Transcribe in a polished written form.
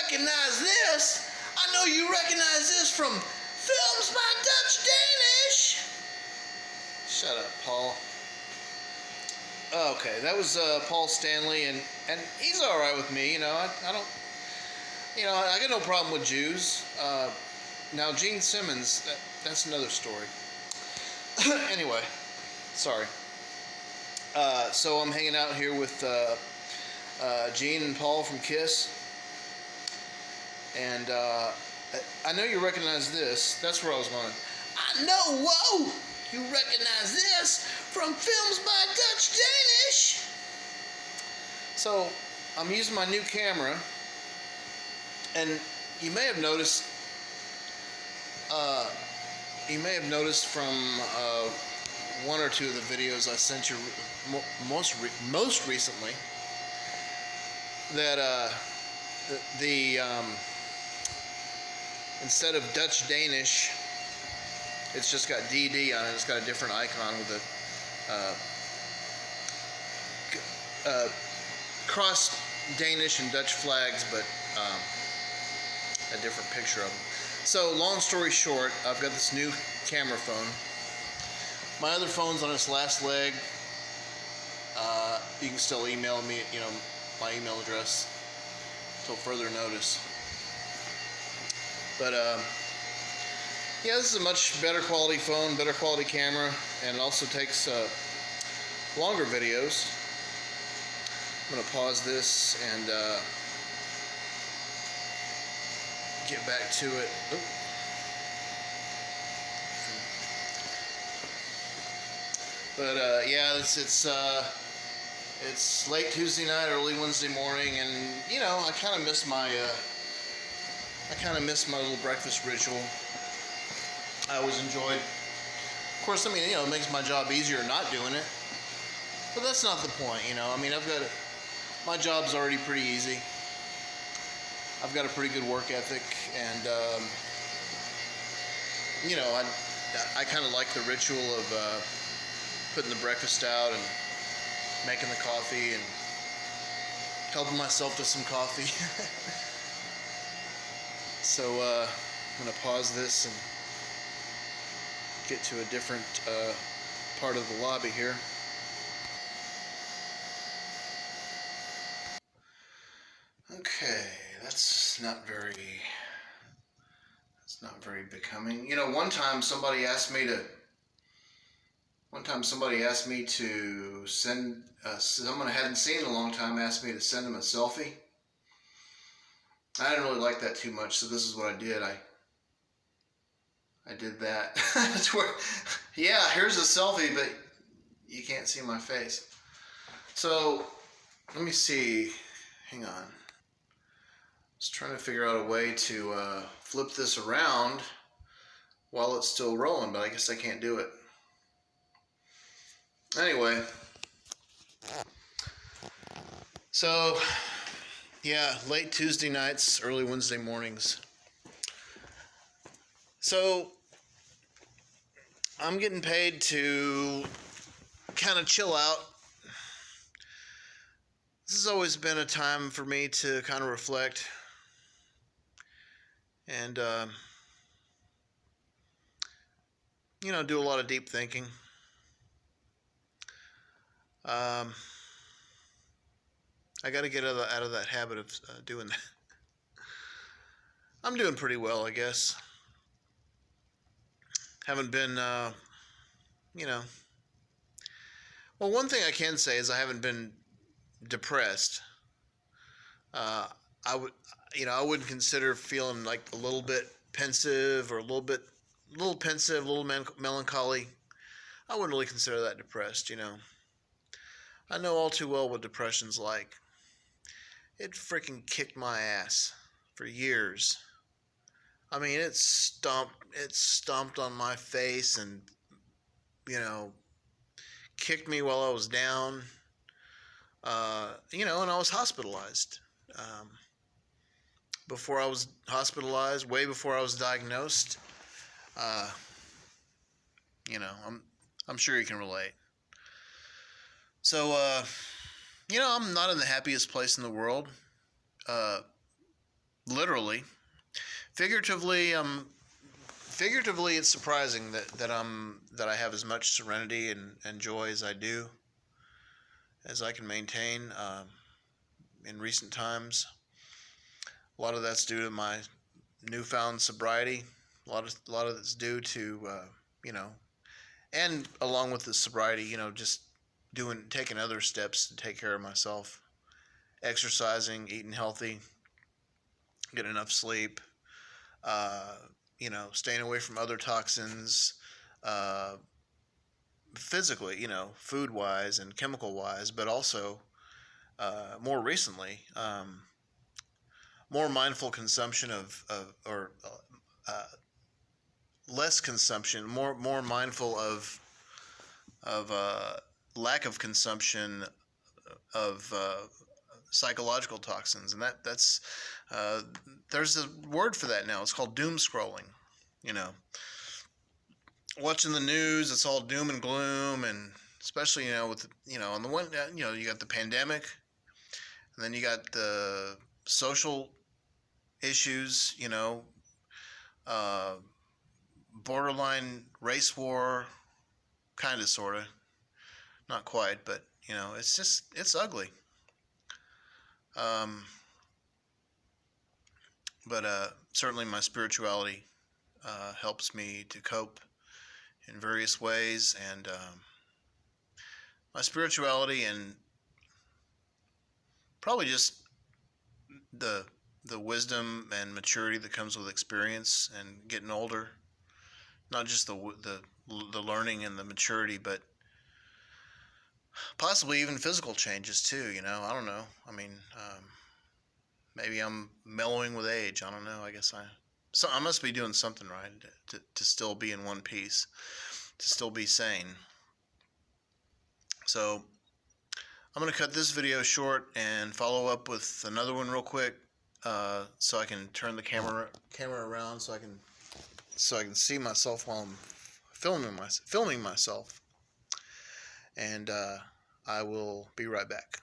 recognize this. I know you recognize this from Films by Dutch Danish. Shut up, Paul. Okay, that was Paul Stanley, and he's all right with me. I don't, I got no problem with Jews. Now Gene Simmons, that's another story. Anyway, sorry. So I'm hanging out here with Gene and Paul from Kiss, and I know you recognize this. That's where I was going. I know, whoa! You recognize this from Films by Dutch Danish. So I'm using my new camera, and you may have noticed. From one or two of the videos I sent you most recently that the instead of Dutch Danish, it's just got DD on it. It's got a different icon with a cross Danish and Dutch flags, but a different picture of them. So, long story short, I've got this new camera phone. My other phone's on its last leg. You can still email me, my email address till further notice. But, yeah, this is a much better quality phone, better quality camera, and it also takes longer videos. I'm going to pause this and get back to it. Oop. But yeah, it's late Tuesday night, early Wednesday morning, and I kind of miss my little breakfast ritual. I always enjoyed. Of course, it makes my job easier not doing it, but that's not the point. My job's already pretty easy. I've got a pretty good work ethic, and I kind of like the ritual of putting the breakfast out and making the coffee and helping myself to some coffee. So I'm going to pause this and get to a different part of the lobby here. Okay, that's not very becoming. One time somebody asked me to send someone I hadn't seen in a long time asked me to send them a selfie. I didn't really like that too much, so this is what I did. I did that. That's where, yeah, here's a selfie, but you can't see my face. So let me see. Hang on. I was trying to figure out a way to flip this around while it's still rolling, but I guess I can't do it. Anyway, so yeah, late Tuesday nights, early Wednesday mornings. So I'm getting paid to kind of chill out. This has always been a time for me to kind of reflect and do a lot of deep thinking. I got to get out of that habit of doing that. I'm doing pretty well, I guess. Haven't been, well, one thing I can say is I haven't been depressed. I wouldn't consider feeling like a little bit pensive or a little melancholy. I wouldn't really consider that depressed, I know all too well what depression's like. It freaking kicked my ass for years. It stomped on my face and, kicked me while I was down, and I was hospitalized. Before I was hospitalized, way before I was diagnosed, I'm sure you can relate. So, I'm not in the happiest place in the world. literally. Figuratively, figuratively, it's surprising that I have as much serenity and joy as I do, as I can maintain in recent times. A lot of that's due to my newfound sobriety. A lot of it's due to you know, and along with the sobriety, just taking other steps to take care of myself, exercising, eating healthy, getting enough sleep, uh, staying away from other toxins, uh, physically, food wise and chemical wise, but also more recently, more mindful consumption or uh, less consumption, more mindful of lack of consumption of psychological toxins, and that's uh, there's a word for that now. It's called doom scrolling. You know, watching the news, it's all doom and gloom, and especially with on the one you got the pandemic, and then you got the social issues. Uh, Borderline race war, kind of, sort of, not quite, but it's ugly. Um, but certainly my spirituality helps me to cope in various ways, and my spirituality and probably just the the wisdom and maturity that comes with experience and getting older. Not just the learning and the maturity, but possibly even physical changes too. I don't know. I mean, maybe I'm mellowing with age. I don't know. I guess I must be doing something right to still be in one piece, to still be sane. So I'm going to cut this video short and follow up with another one real quick, so I can turn the camera around so I can see myself while I'm filming myself, and I will be right back.